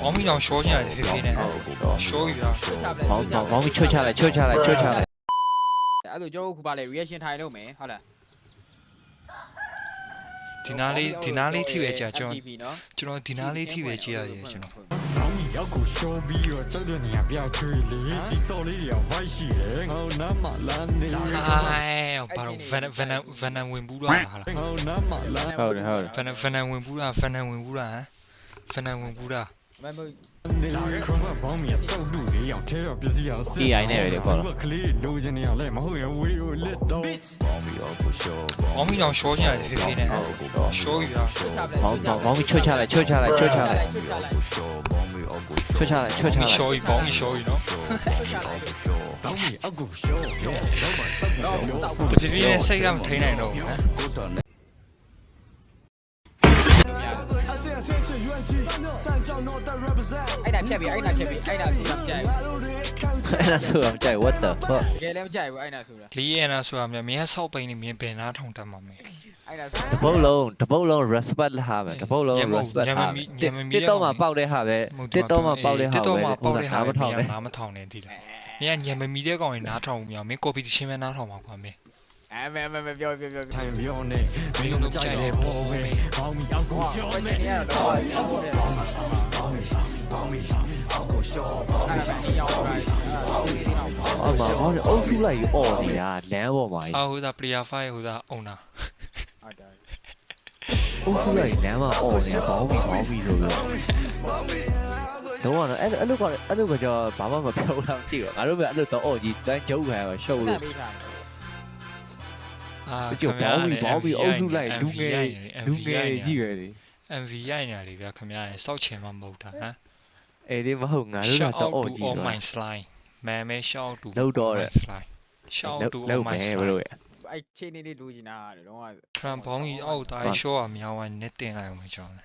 王明阳小进来的飞呢，小雨啊，王明抽下来，抽下来，抽下来。အဲ့ဒါကျွန်တော်ခုပါလေ reaction ထိုင်လုပ်မယ်ဟုတ်လား ဒီနားလေးထိပဲကြာကျွန်တော်ဒီနားလေးထိပဲကြည့်ရတယ်ကျွန်တော် 找你要够小逼了，这个你也不要催你，你手里要坏事的，好那么烂的。哎，ဘာလို့ Van ဝင်ဘူးလားဟာလား 好那么烂。ဟုတ်တယ်ဟုတ်တယ် Van ဝင်ဘူးလား Van ဝင်ဘူးလားဟမ် Van ဝင်ဘူးလား မမ 你快快帮我速度的要贴要必须要死。 AI နဲ့ပဲပေါ့နော် 可以录进你要来，马后要微微的到。王明阳小进来的飞呢，小雨啊，王明抽下来，抽下来，抽下来，抽下来，抽下来。保密小雨喏。这飞呢，谁敢推来着？ အဲ့ဒါဖြတ်ပြီးအဲ့ဒါဖြတ်ပြီးအဲ့ဒါဆိုတာမကြိုက်ဘူး အဲ့ဒါဆိုတော့ကြိုက် what the fuck တကယ်လည်းမကြိုက်ဘူးအဲ့ဒါဆိုတာ လေးရနာဆိုတာမြင်ဆောက်ပိန်နေမြင်ပင်နာထောင်တတ်မှာမယ် အဲ့ဒါ တပုတ်လုံး respect လာမယ်တပုတ်လုံး respect လာမယ်တစ်တော့မှပေါက်တဲ့ဟာပဲတစ်တော့မှပေါက်တဲ့ဟာပဲနားမထောင်နဲ့ နားမထောင်နဲ့ဒီလားမင်းကညံမမီတဲ့ကောင်တွေနားထောင်မြောင်မင်း copy ရှင်းမဲနားထောင်ပါကွာမင်း အဲ့မပြော 太妙呢，没有在的破坏，保密要够小 ဝယ် 呢 နေ。ရတော့ဟုတ်တယ်ဟုတ်တယ်အဲ့ဒါပဲအရောက်ပါအဲ့ဒါ အော်မအုပ်စုလိုက်အော်နေတာလမ်းပေါ်မှာ အာဟိုဒါ player 5ဟိုဒါ owner ဟုတ်တယ် အုပ်စုလိုက်လမ်းမှာအော်နေတာဘောင်းပြီးဆိုပြီးတော့အဲ့လိုကကြောဘာမှမပြောတော့မသိဘူးငါတို့ပဲအဲ့လိုတော့အော်ကြီးတန်းကျုပ်ခံရရှုပ်လို့ ပေးထားတယ် အာ ကြောက်ဘောင်းပြီးအုပ်စုလိုက်လူငယ်ကြီးပဲလေ MV ရိုက်နေတယ်ဗျာခင်ဗျာစောက်ချင်မှမဟုတ်တာဟမ် အဲ့ဒီမဟုတ်ငါတို့ကတော့အော်ကြီး all တော့ my slime မဲမဲ shout to လောက်တော့တယ် slime shout to လောက် all my မယ်ဘ slime လို့ရ အဲ့ချိန်နေလေးလိုချင်တာတယ်တော့ ခံဘောင်းကြီးအောက်တိုင်း show อ่ะမြောင်းဝိုင်းနဲ့တင်လိုက်အောင်မကြောင်းလဲ